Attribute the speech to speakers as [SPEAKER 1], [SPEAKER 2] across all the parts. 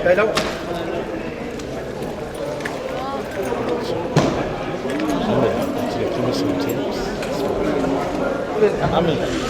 [SPEAKER 1] Đây đâu? Amin.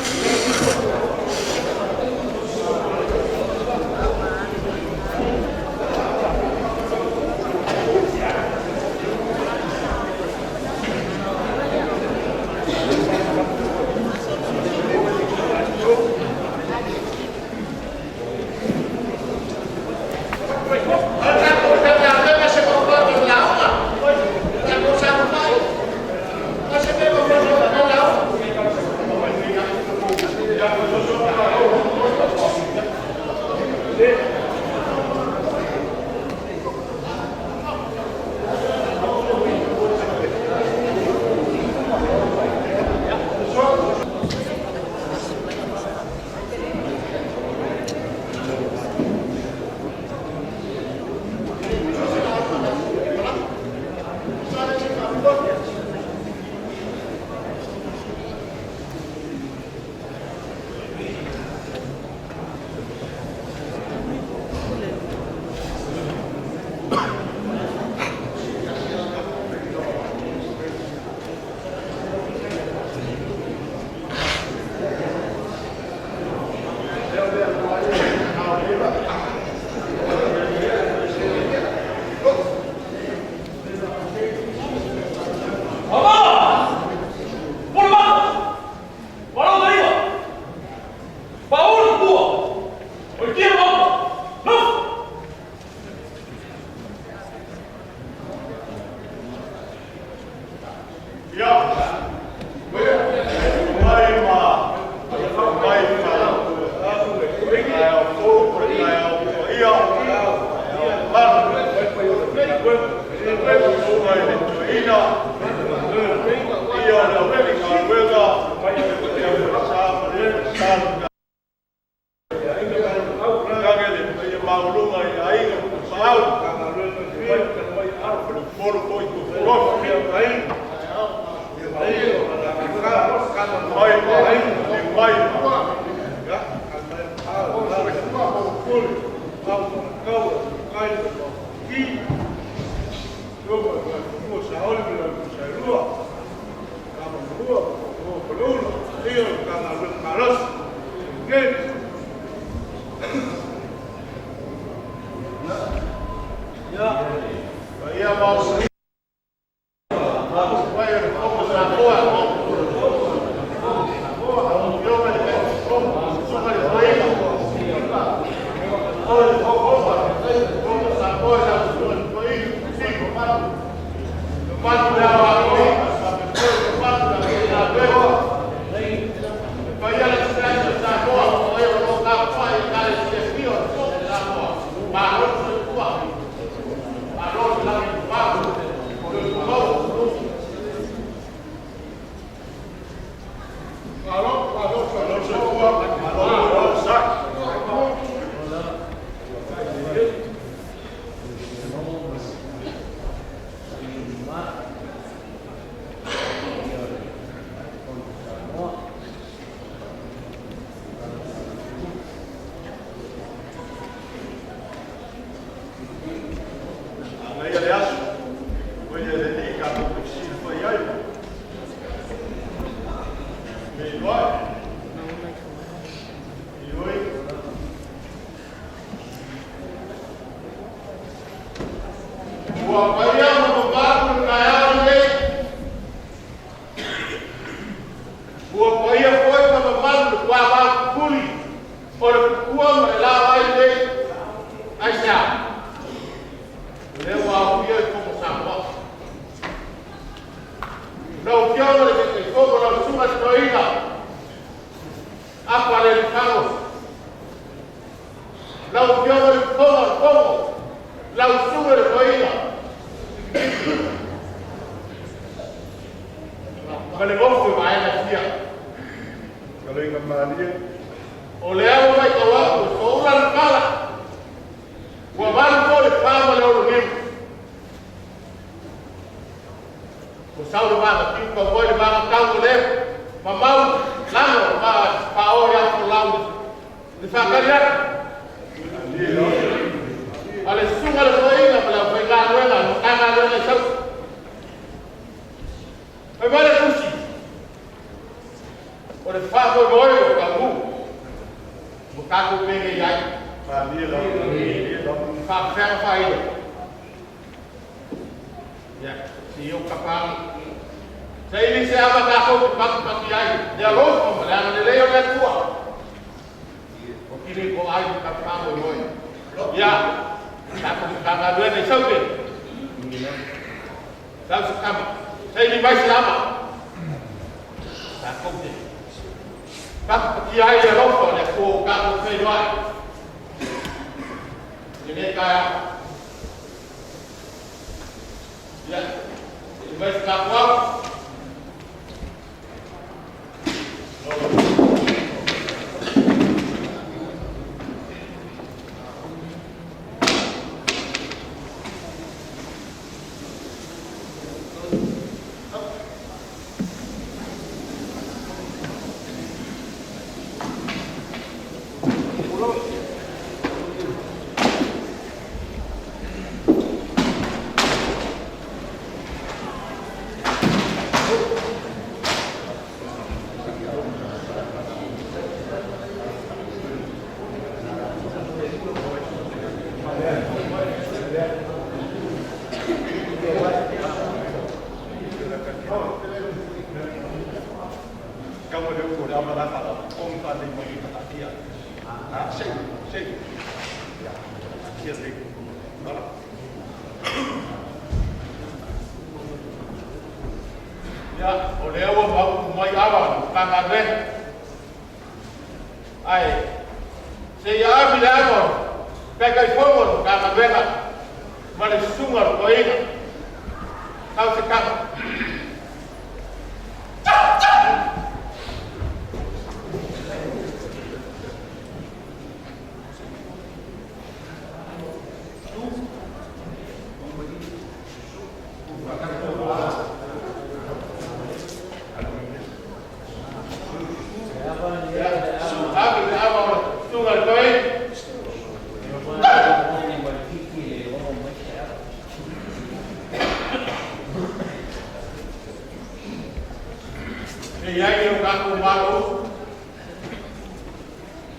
[SPEAKER 1] Jij ook aan de bouw.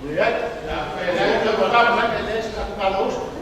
[SPEAKER 1] Ja, jij hebt wat aan met deze bouw.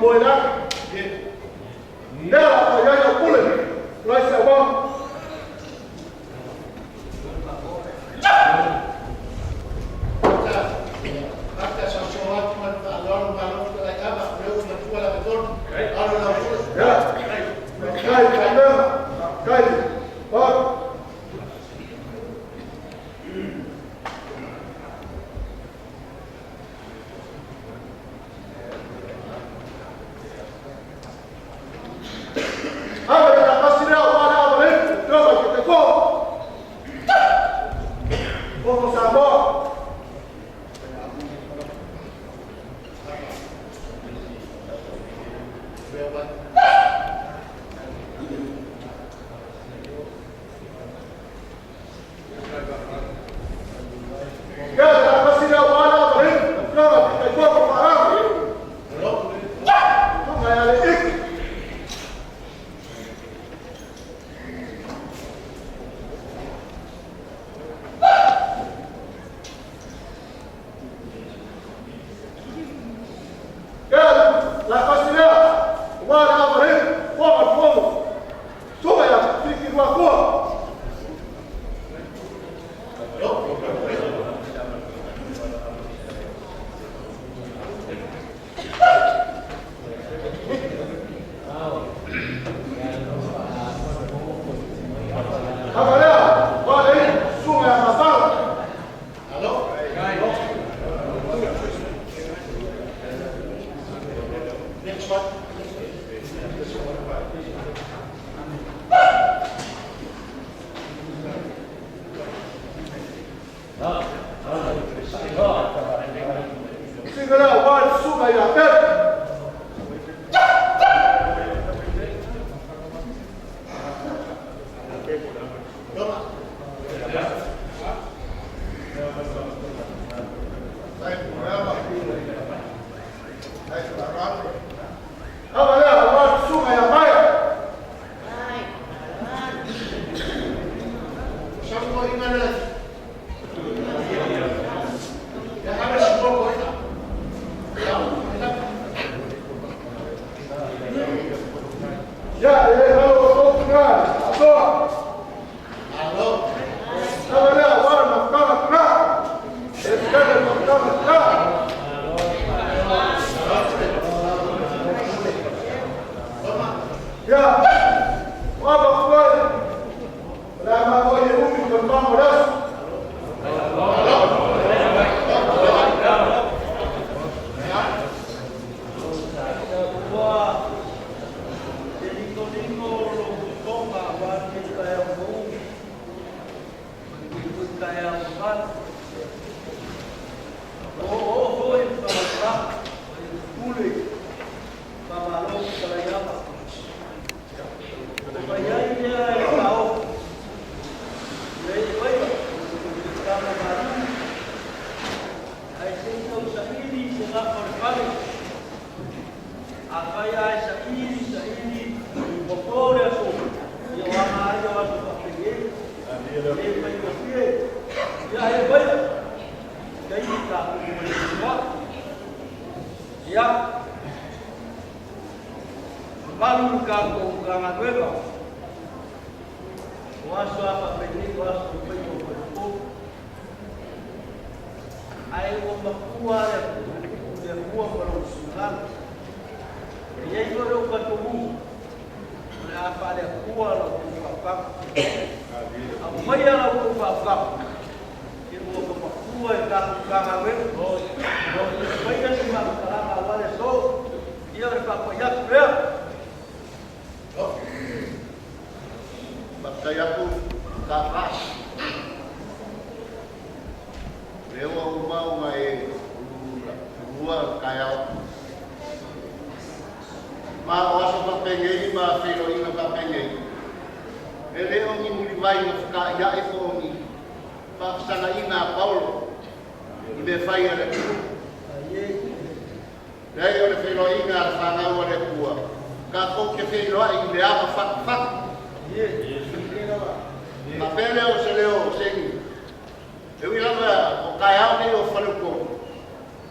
[SPEAKER 2] boy that. Now I got a bullet. Like that one.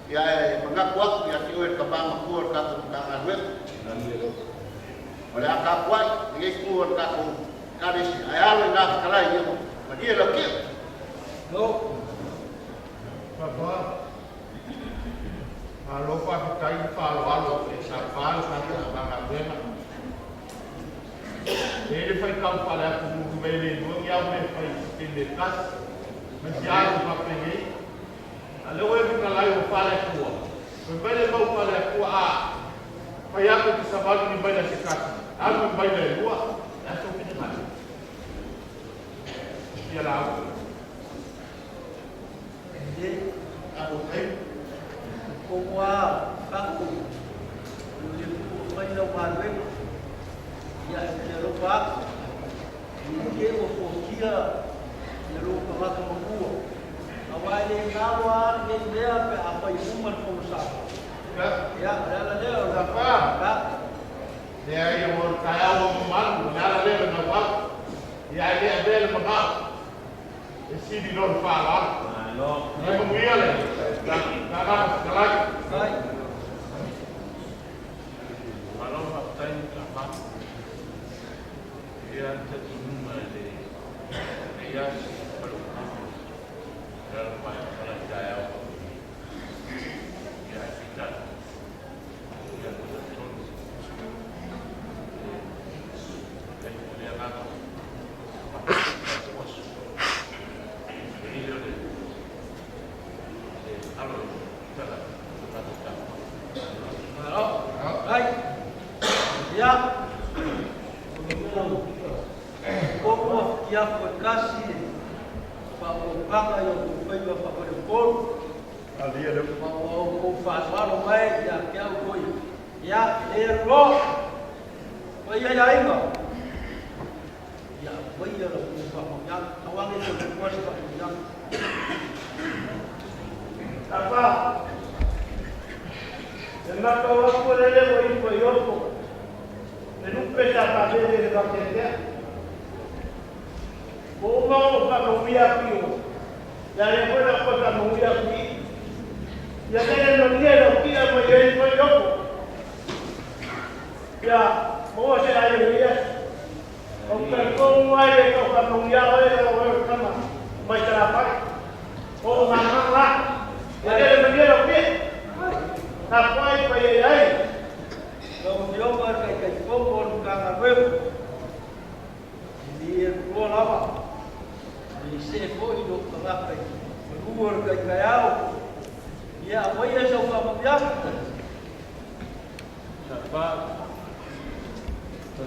[SPEAKER 2] ia e mangaku aku ia ki oe ka pama kuar ka tu ka ngalwet oleh ka kuai ngai kuar ka ku kadis ai alo nga kalai ia ma dia lo ki
[SPEAKER 1] no papa alo pa kai pa alo sa pa sa ka nga bema ele foi kau para ku vele no ia me foi de cas mas já o papel alo e ka lai o para ku o vele mau para ku a pai aku di sabal ni bala sikat aku bala lua aso ke mal ya la
[SPEAKER 3] Jadi,
[SPEAKER 1] aku kai
[SPEAKER 3] kumwa kaku, lulir ku kaya warwek, ya jeropak, ini ofokia, jeropak maka mengkuat. Awal yang awal yang dia apa yang umat pengusaha. Ya, adalah dia orang
[SPEAKER 1] apa dia yang mau kaya mau mal nala le na wa ya dia bel ma isi di non fala no ni mo yale na kalai
[SPEAKER 3] baik.
[SPEAKER 1] kalau fakta apa dia terjumpa di dia perlu dalam banyak jaya ya kita
[SPEAKER 3] Baik. Ya. Como ya fue casi para o paga eu fui para fazer o polo.
[SPEAKER 2] ali ada
[SPEAKER 3] O faz o vai ya que eu fui. Ya erro. Foi ya ainda. Ya foi ya o ya awang itu kuas ya.
[SPEAKER 4] Apa? Kenapa aku lele boleh koyoko? Menurut peta pada dia berkata, "Kau tak menguya piu, dari mana kau tak menguya piu? Yang ini dia nak piu menjadi koyoko. Ya, mau saya ada dia. Kau ada kau tak menguya ada kau kama macam apa? Kau nak lah, jadi dia nak piu. Tapai payai,
[SPEAKER 3] Kalau dia berkait kompon kangen web, dia keluar apa? Di sepo hidup kenapa? Keluar ke kayau, ya apa ya siapa mendiam?
[SPEAKER 5] Sebab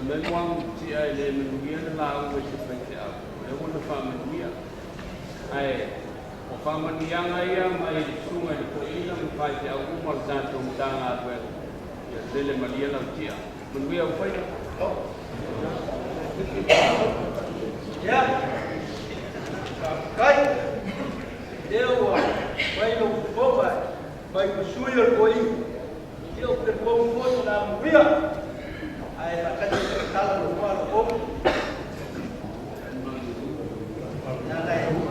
[SPEAKER 5] memang si ayah menunggu lah untuk seperti apa. Dia pun faham menunggu. O fama yang ayam mai sungai ko ilang pai te au mar dan tong tanga pe ya dele malia la tia menwi au pai
[SPEAKER 3] Ya, kai dewa, bayi lu boba, bayi suyur koi, dia berkom pun nak biar, ayah akan kalau luar kom, jangan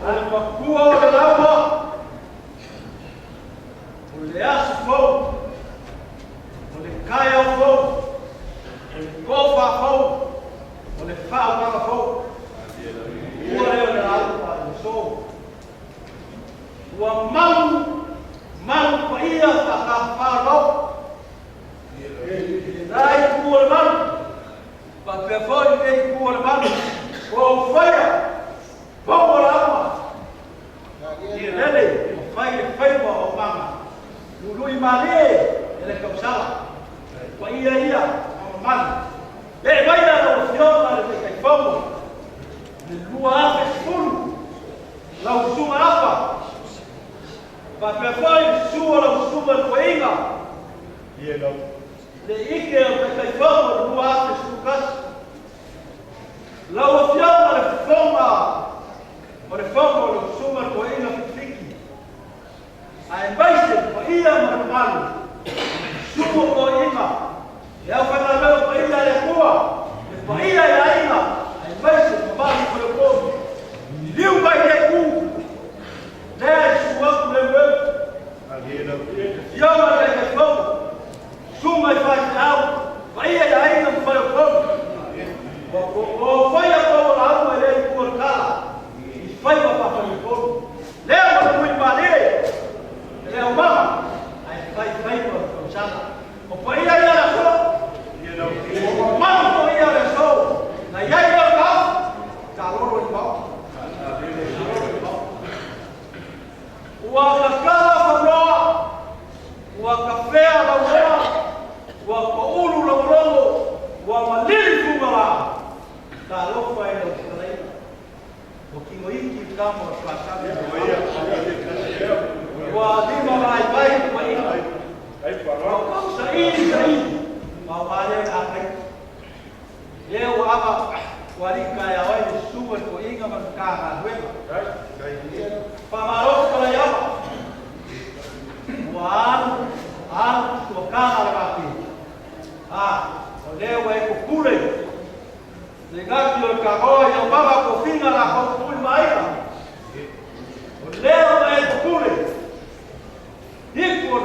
[SPEAKER 3] Al-Makua wal-Awa Ulias fo Ulikaya fo Ulikofa fo Ulifawa fo Uwale wal-Alwa so Wa mau paia kakafaro Dai kuwa man Papefoi kei kuwa man Wa ufaya Fo wal-Alwa Irele, fai wa mama. Lului male, ele causala. Wa ia, man. Le vai da opción de que fomo. De lua hace full. La usuma apa. Pa pe foi sua la suma ko inga.
[SPEAKER 2] Ia no.
[SPEAKER 3] Le ike o te kai whama rua ate sukas. Lau a whiama le whama. O le whama o le suma ko inga whiwhiki. Ai maise pa ia marumalu. Suma ko inga. E au whanameo pa ia le kua. E pa ia ia inga. Ai maise pa mahi ko le komi. Liu mai le ku. Lea i suaku le weu.
[SPEAKER 2] Ia no.
[SPEAKER 3] Whiama le kai whama. Suma i whai te au. Pa ia ia inga pa whai o komi. O whai a komo la au e le i kua kala. I whai wa pa whai o komi. Lea ma le kui pa le. Lea o mama. Ai whai wa o sana. O pa ia ia la so.
[SPEAKER 2] Ia no.
[SPEAKER 3] O mama pa ia la so. Na iai wa ka. Ka loro i pao. Ua ka kala whanroa. Ua ka whea la wea. Ua ka uru la warongo. Ua maliri kumara. Ka lofa e la whakareina. O kingo iki kama o whakame. Ua lima mai vai kua ina.
[SPEAKER 2] Ai
[SPEAKER 3] Ua
[SPEAKER 2] whara.
[SPEAKER 3] kausa ini sa ini. Ma wale a kai. Leo ama warika ya wai suma ko inga man ka ha duema. Pamaro para yama. Wan to ka ha rapi. O leo e ko kule. Le gati o ka ho ya baba ko finga la ko kul mai. O leo e ko kule. Diko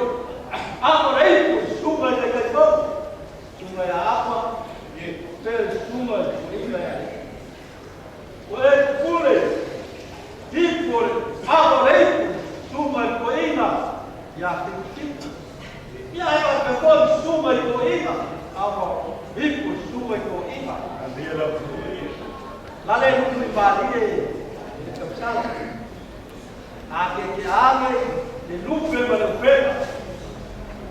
[SPEAKER 3] ama rei ko suma de ka to. Suma ya apa. Pero suma inga ya. O e ko kule. Diko ama rei suma ko inga. Ya te ia e pe ko suma ko inga. Ama diko suma ko inga.
[SPEAKER 2] Ia no.
[SPEAKER 3] Lale nui valie e kapsala. A ke ame le lupe ma le pena.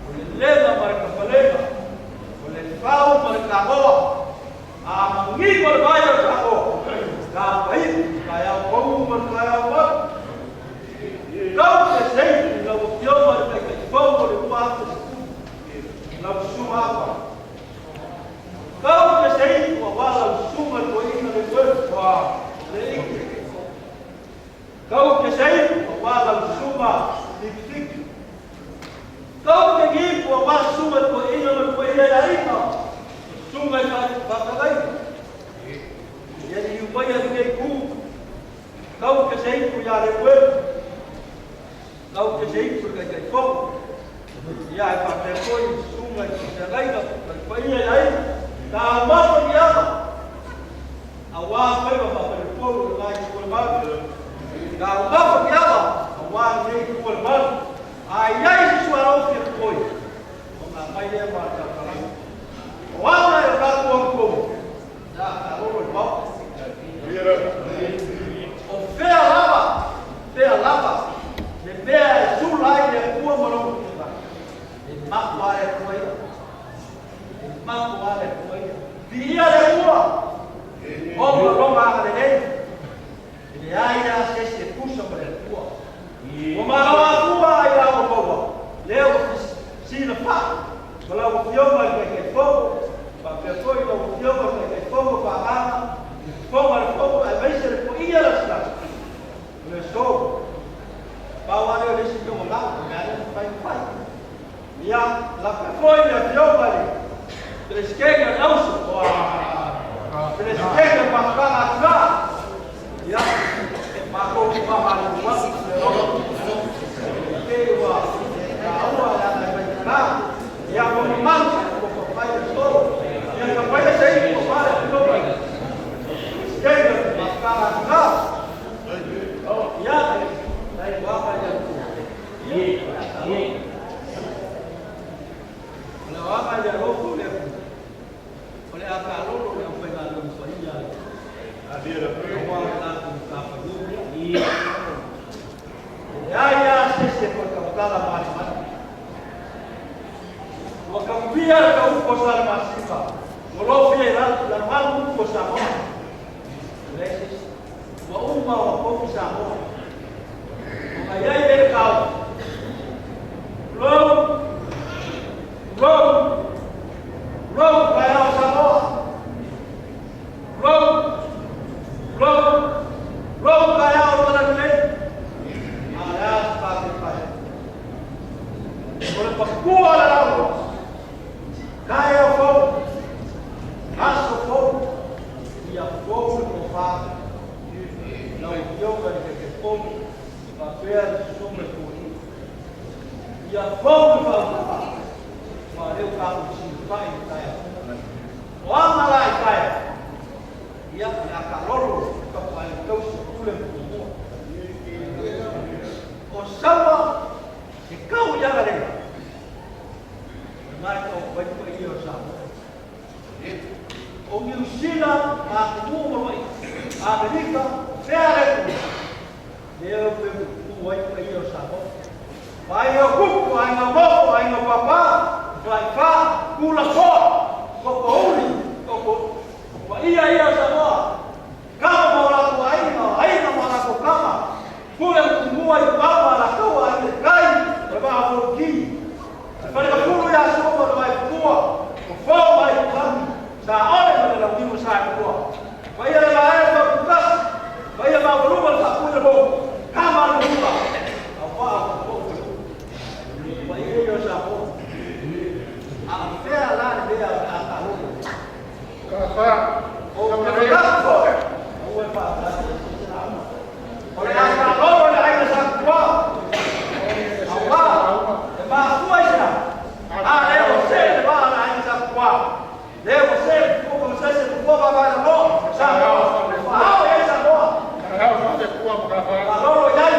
[SPEAKER 3] O le lena ma le kapalena. O le fau ma le kagoa. A mangi ma le vai o kagoa. Ka pai, ka ia kou ma le kai au wau. Kau te sei, la o pio ma le kai fau ma le kua ate siku. La o suma apa. Kau te sei, kua wala o suma ko ina le wau. Le ike. Kau te sei, kua wala o suma fiki. Kau te gi, kua wala suma ko ina le kua ina le ina. Suma i whakalai. Ia ni upai a kei ku. Kau te sei, kua ia le wau. Kau te sei, kua kai fong. Ia e whakakoi, suma i whakalai. Kua ina le ina. Ka mama ni ama. A wā whai wa whapere pōru e ngai kua le mau. Ka mama ni ama. A wā nei kua le mau. A iai si sua rofi e koi. O ngā mai lea mā tā karai. O wāna e ka kua kua. Nā ka roro e mau.
[SPEAKER 2] Ia no.
[SPEAKER 3] O whea lava. Whea lava. Le mea e sulai le kua marongo. E maku a e kua ia. Maku ale kua ia. Pia le kua. O ma ronga ale nei. Le aia se se pusa ma le kua. O ma rawa kua ai la o koua. Leo si na pa. Ma la o fioma e kei fogo. Pa pe koi la o fioma e kei fogo pa ana. Fonga le fogo ai veise le kua ia la sila. Le sogo. Pa wane o lesi kiongo lao. Me ane fai fai. Ia la pe koi le fioma le. Treskega nausu. Treskega pakala tua. Ya. Mako mama lua. Kewa. Kaua ya na ka. Ya ko man ko pai so. Ya ka pai sei ko para ko. Treskega pakala tua. Ya. Dai wapa ya. Ye. Ona wapa ya roku le. Oleh apa lolo yang pengen lalu soalnya.
[SPEAKER 2] Ia no.
[SPEAKER 3] Awak nak apa dulu? Ya sese por kaukala mali. Wakampia kauko sala masifa. Molofia la malu ko sama. Lesis wa umma wa ko sama. Ayai kau. mai ko ko ko iyo sa o New Zealand a ku mo mai Amerika fere leo pe ku wai ko iyo sa ko vai o ku vai no mo vai no papa vai fa ku la ko ko uli ko iya iyo sa mo kama mo la ko ai no mo la ko kama kule kumua ibaba la kawa ile kai baba afuki pale kulu ya somo na waikua kufoma ikami sa ole na muhimu sana kwa kwa hiyo la aenda kukas kwa hiyo maghluba za kule bo kama ngumba afa kwa hiyo sapo afia la ndio akahuko
[SPEAKER 2] Kaka,
[SPEAKER 3] o kwa uwe pa oleh Allah oleh ayat sakwa Allah bakuisha leo sasa bana ayat sakwa leo sasa kwa sasa kwa baba mo sawa hao yesa mo
[SPEAKER 2] hao wote kuwa mkafara.
[SPEAKER 3] aloro yai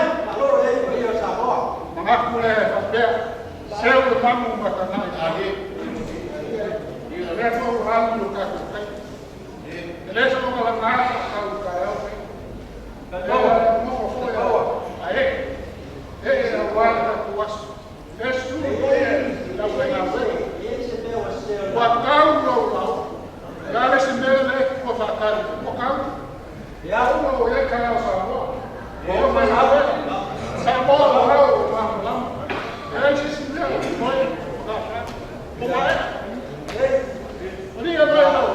[SPEAKER 3] kwa hiyo sawa
[SPEAKER 2] Mangakule kabea seu tamu matanai agi. Leso ramu lukakai. Leso ngalangana kau kaya. Kalau mau foya ae. Na wala kuwas. Leso na wena wena. Wakau lo. Gale simbele ko fakari. Wakau. Ya uno ye kaya sawa. Oh mahawe. Sawa lo lam. Esse simbele foi. Kumae. Ini ya bela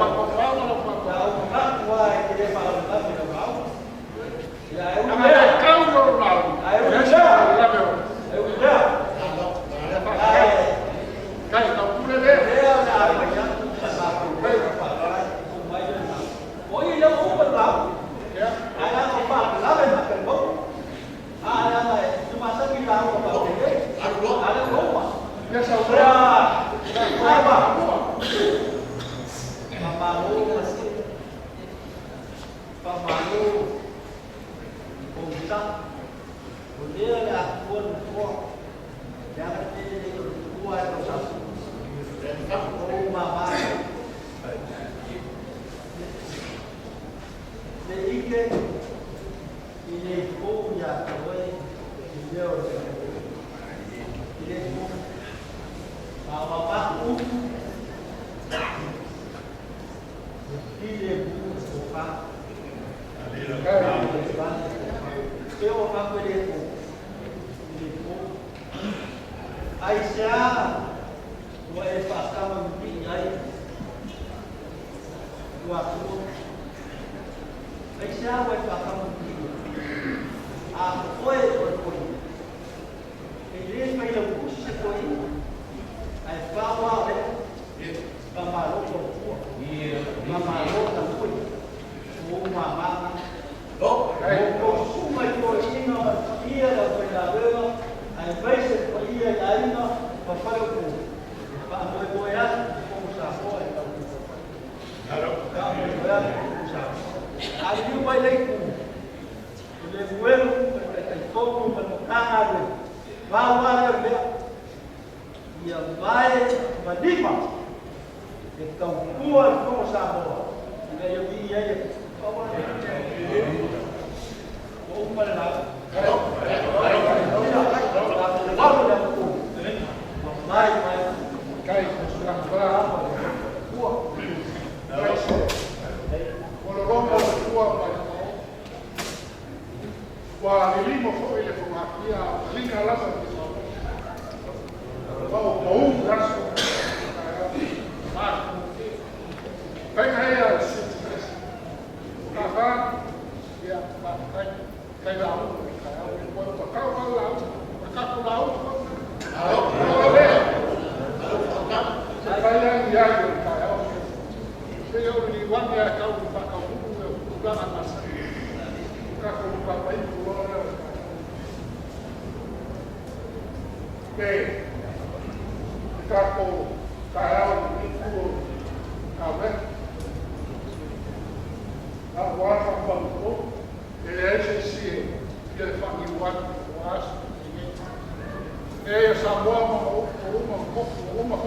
[SPEAKER 2] Ei, essa boa, uma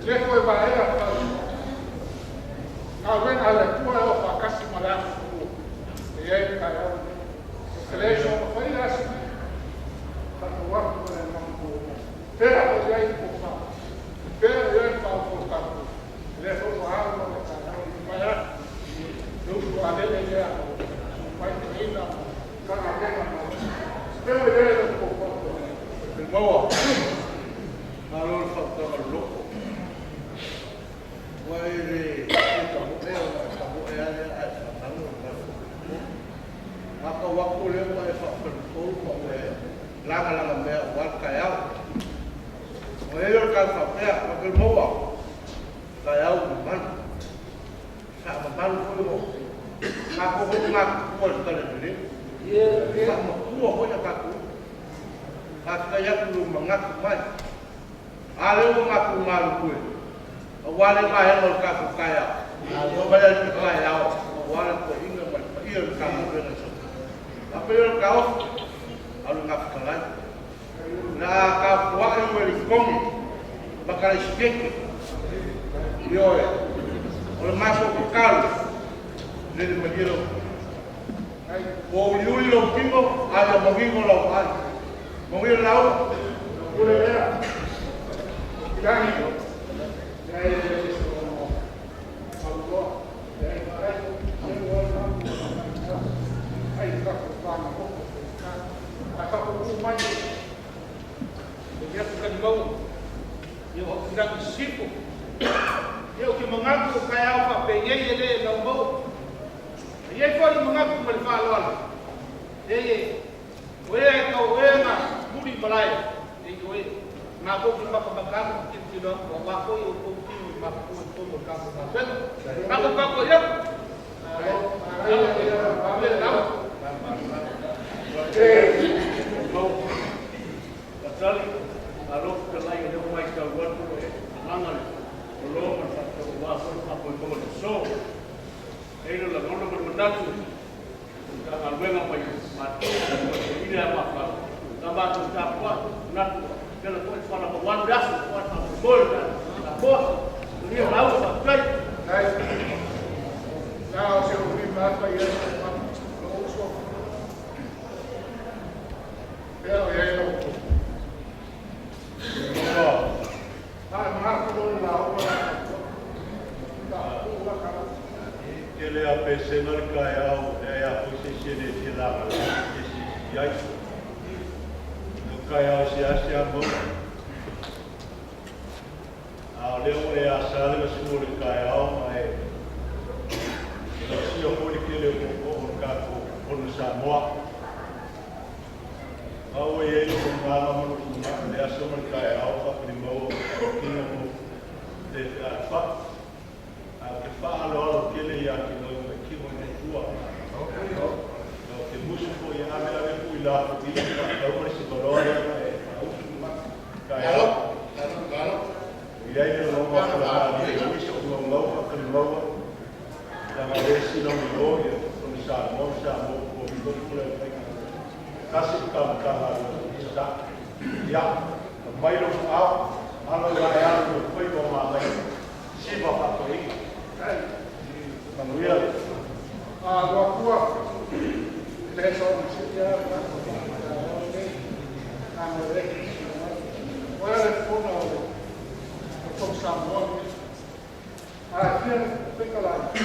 [SPEAKER 2] Le foi vai a na vem a le tua o fa kasi mara ku. E aí cara, o colégio foi lá assim. Para o ar por não ku. Pera o aí ku fa. Pera eu fa ku fa. Le foi o ar no cara, vai lá. Eu sou a dele já. Vai ainda. Cara, pera eu ku fa. Mau. Kalau faktor loko. Wai kamu ada kamu maka waktu le wai faktor loko wai langa me wat kayau. Wai yo kan faktor waktu mau. Kayau man. Sama man ko. Aku ko ngak ko tale ni. Ye sama ko nak aku. Kaya belum mengaku mai. Ale mengaku malu kue. Awalnya kaya mengaku kaya. Awalnya kaya. Awalnya kau ingat macam ia kamu dengan semua. Apa yang kau? Alu ngaku kalah. Nah kau buat yang berikut. Bakal sikit. Yo. Oleh masuk ke kal. Jadi menjadi. Kau yuli lo kimo. Ada mengingat lo kan. Mengingat lo. Boleh ya. Kami, saya semua Allah, saya tak faham apa hukuman. Dia bukan mau, dia tidak sipu. Dia mengaku kaya apa? Pengen dia nak mau. Dia pun mengaku berfalal. Dia, kau nak budi Malaya. Dia Napo kita pagkakam kita wako yung kung mapupulong kamu natin. Napo kako yan. Pasali, alo kalay yung may kawan ko mangal. Ulo man sa kawaso ako ko so. Ilo lang ano man mandatu. Kang alwenga may mati. Ini apa? Tambah kapwa natu. Kalau kau sekolah bawa beras, kau tak boleh. Bos, dia lalu pakai. Now saya beri apa ya? Langsung. Ya, ya. Mahal tu lalu. Ele a PC mercaiau, é a posição de lá, esse kaya sia mo leo e a sala mas mo kaya mai no si o mo que le ko ka ko sa mo au e ele ko mama mo na le aso mo kaya pa primo kino mo de fa que fa alo que le ya que no que mo ne tua que músico e a me fui lá porque eu preciso valor Kaya, ia no logo para ali, isso no logo para o logo, da vez se não me olha, não sabe, o vivo por aí, casi está, já, vai no ao, alo já no foi com a mãe, se vai para aí, não ia, agora rua, dessa se já, Well, from someone, I think a lot.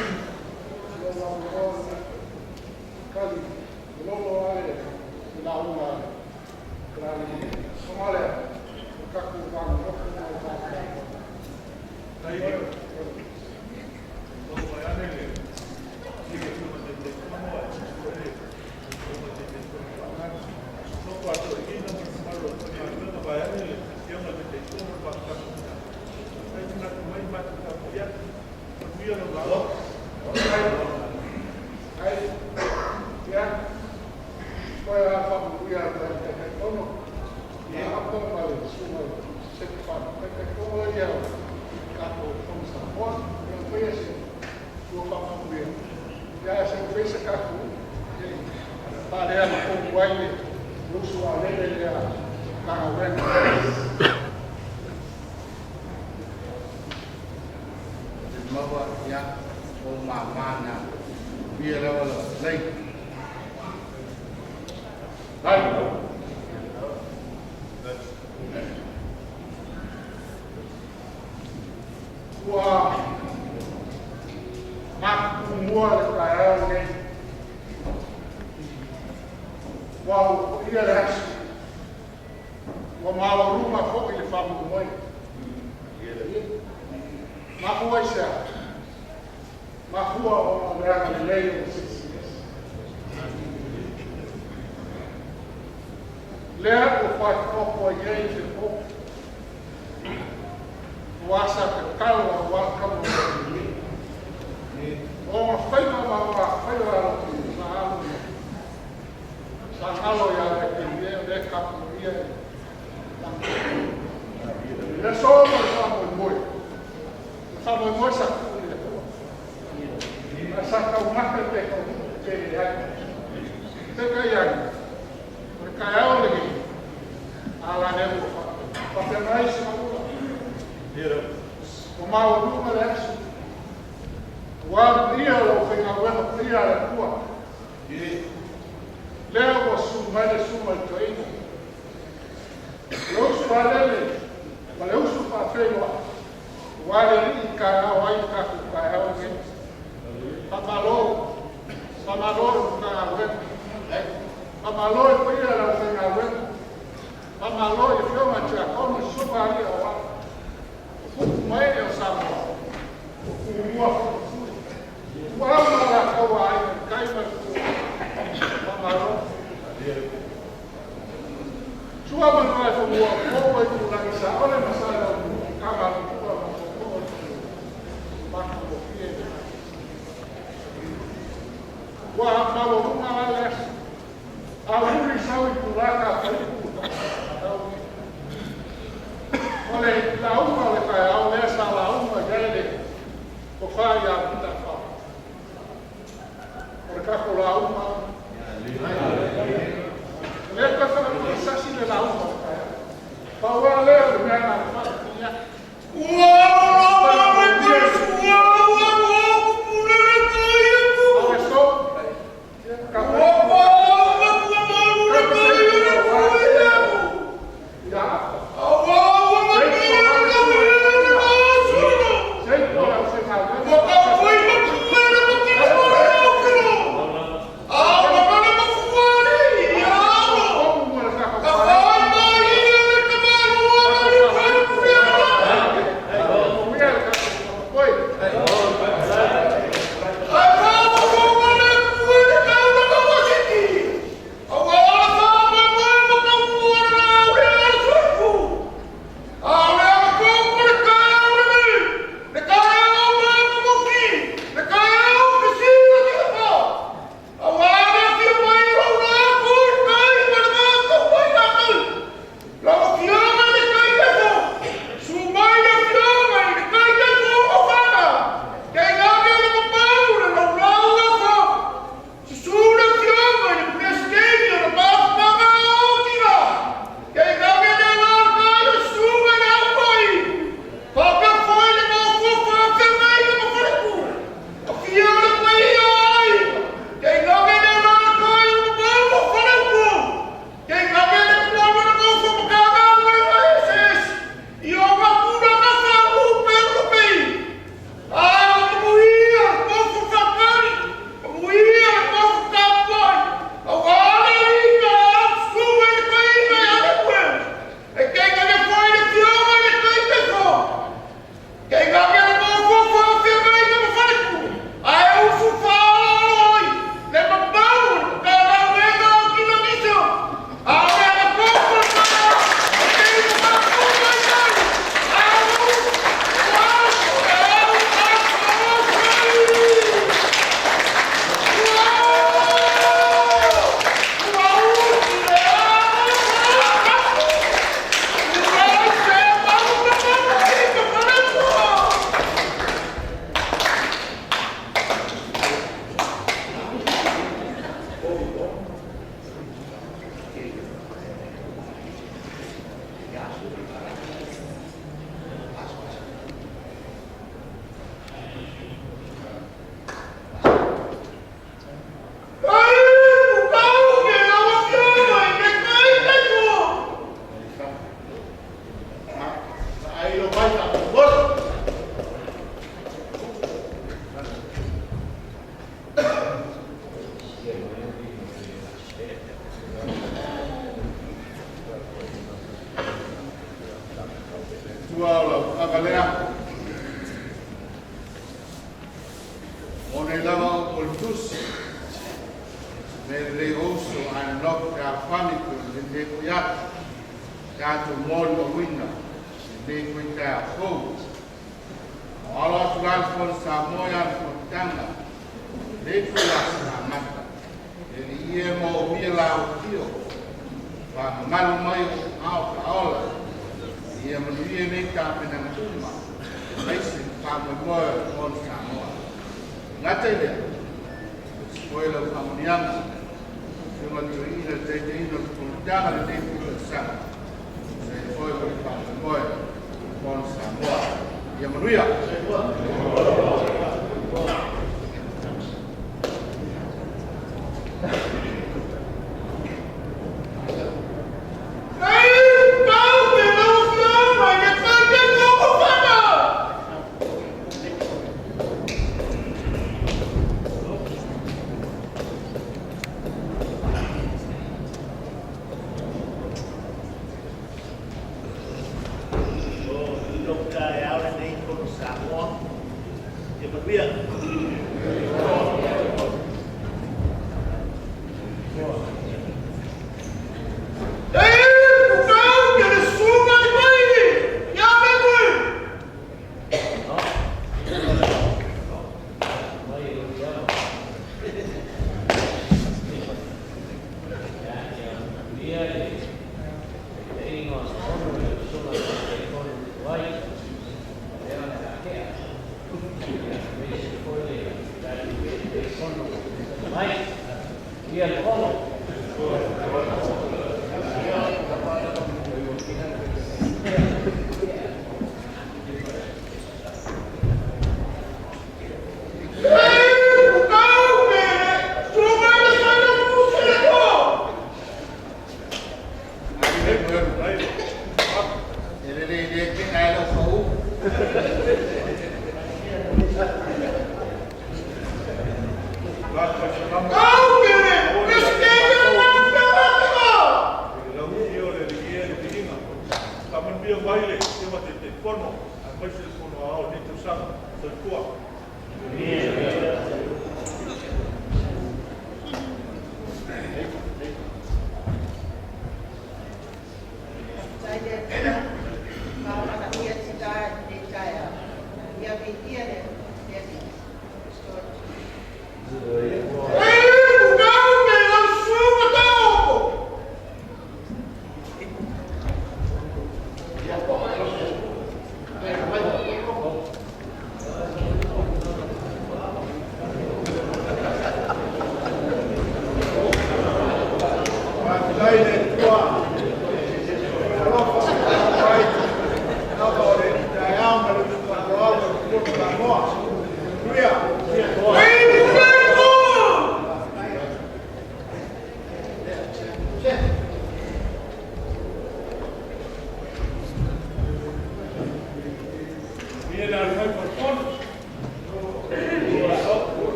[SPEAKER 2] mawa ya o mamana biara wala nei Wah, aku mual kaya ni. Wow, ia ras. Wa mau rumah kok ile famu moi. Ma huwa isa. Ma huwa o mereka lei o sisias. Lea o fai kopo ye se ko. Wasa ke kawa wa kamu. O fai ma fai wa na alu. Sa halo ya ke de kapu ye. Le sono sa moi. Sa moi sa ku le ko. Sa ka umaka te ko te ya. Te ka ya. Ka ya o le. Ala ne ko. Pa te mai sa ku. O mau numa lesu. O dia lo fenga bueno dia la tua. Leo o sumale suma toina. Lo spalele. Vale uso pa felo. Wale ni ka wai ka ku ka o ni. Pamalo. Pamalo ka wen. Pamalo ko ia la fenga wen. Pamalo e fio ma cha como subali o mai o samo o mua wa mala ka wa kai ma mamaro sua ma no so mua ko wa tu la sa ole ma sa la ka ma ku wa ma ko ma ko fie wa ma lo ma la a uri sa u tu la ka fa ku ole la uma le kai au le sa la uma gele o fai a vida fa por ka ko la uma le ka sa no sa si le la uma kai pa wa le me na fa ya Maranhão. Onde lava o Poltus, me leoso a nok a pânico de negoiat, gato molo winna, negoita fogo. Ala transfer Samoa Montana, negoiat na mata. Ele ia mover lá o tio, para mal mai ao aula. Ia menuju ni kapinan tuma, masih kamu boy on Samoa. Ngatai dia, spoiler kamunian, cuma tu ini jadi ini jangan dia besar. Saya spoiler kamu boy on Samoa. Ia menuju.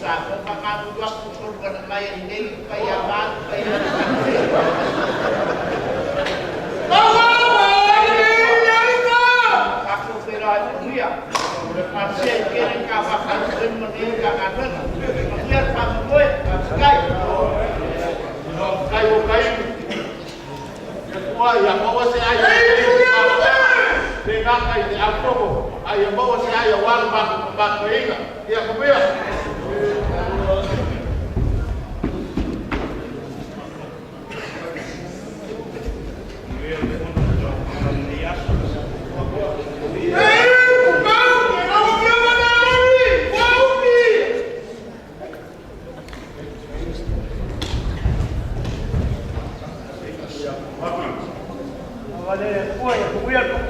[SPEAKER 4] sa ko makamu waktu surga mai ini kaya ban kaya aku berai dia masih kira kawasan meninggal kan dia sampai kayu wah yang bawa saya pegang kayu di apa ayam bawa saya wal bak ingat dia kebiasa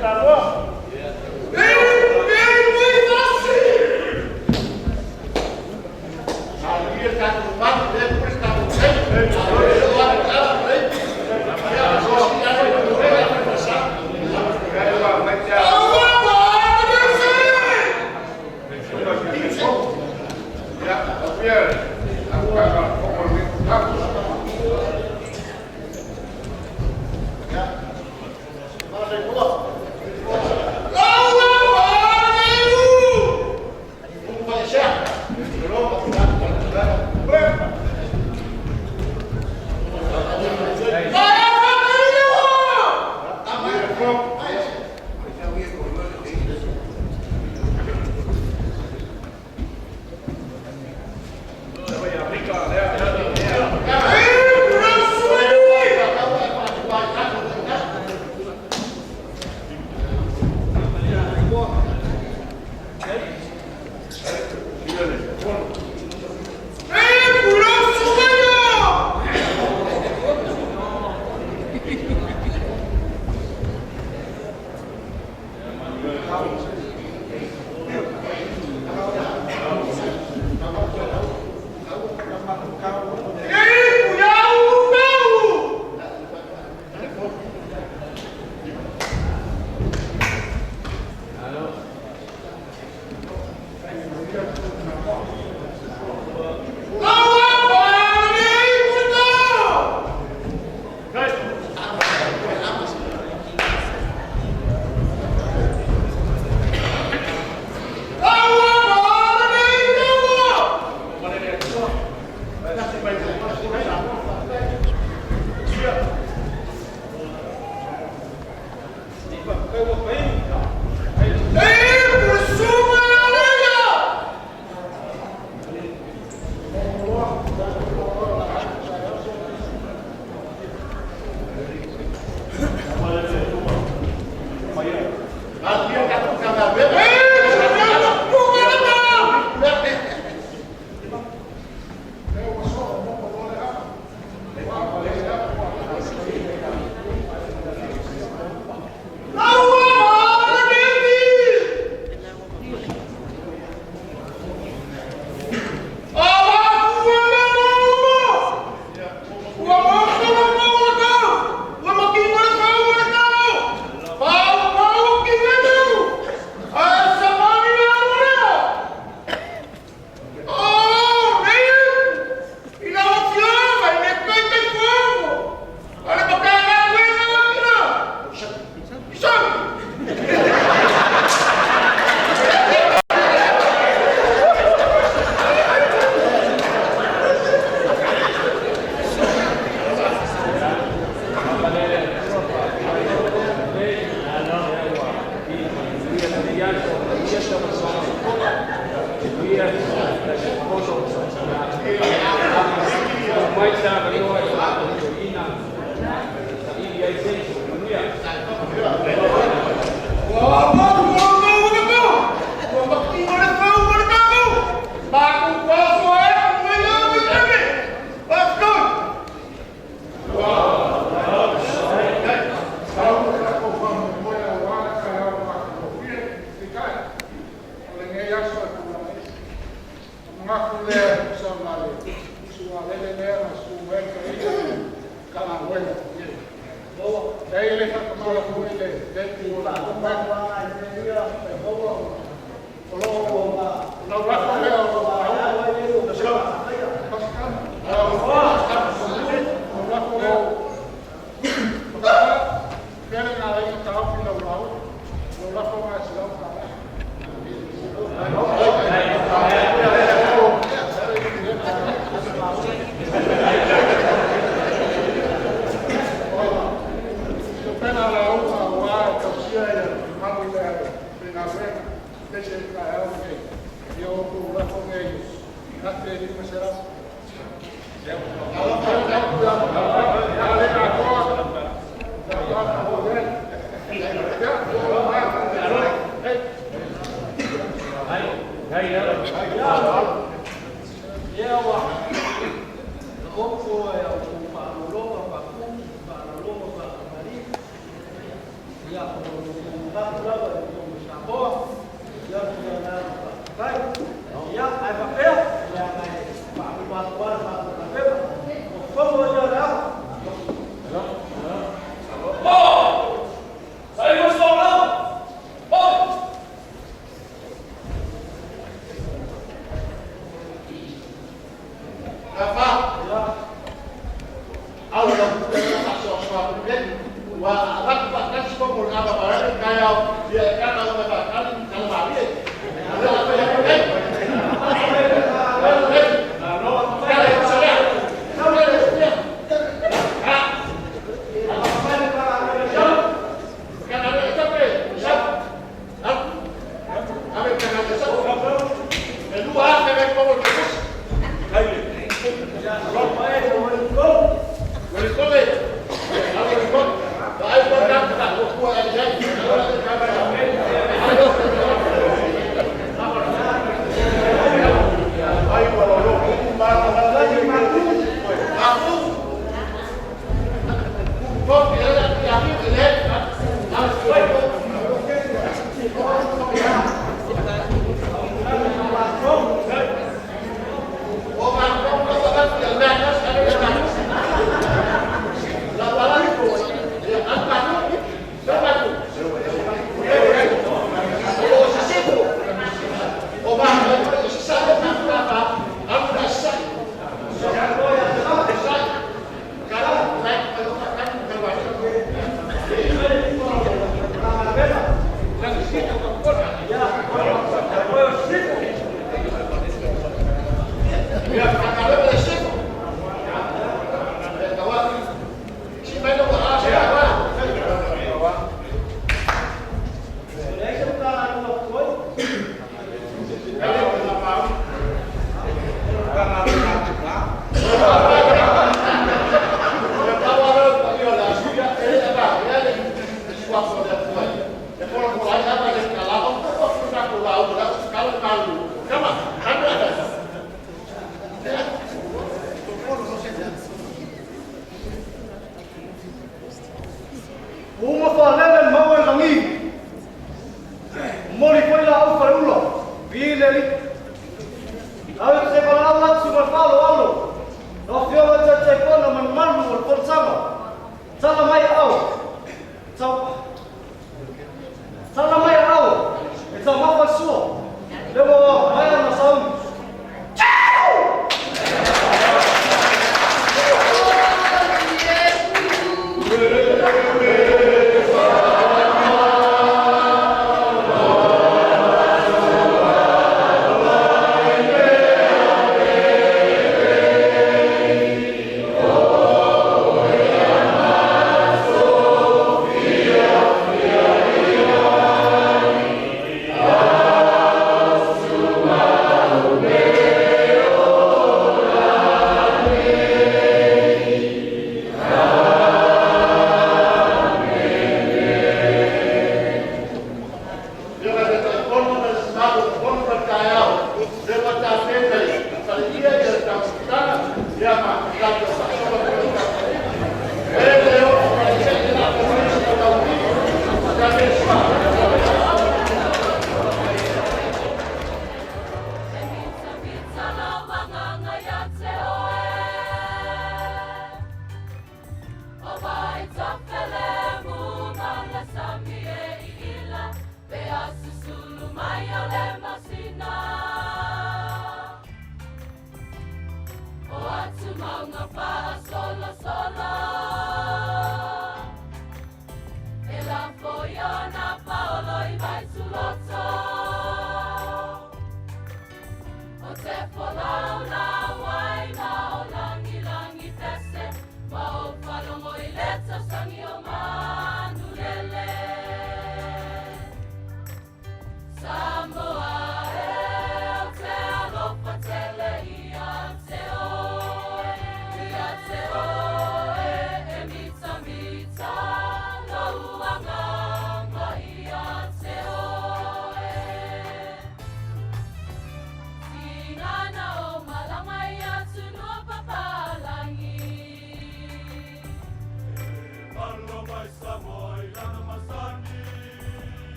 [SPEAKER 4] Kalau
[SPEAKER 6] Among the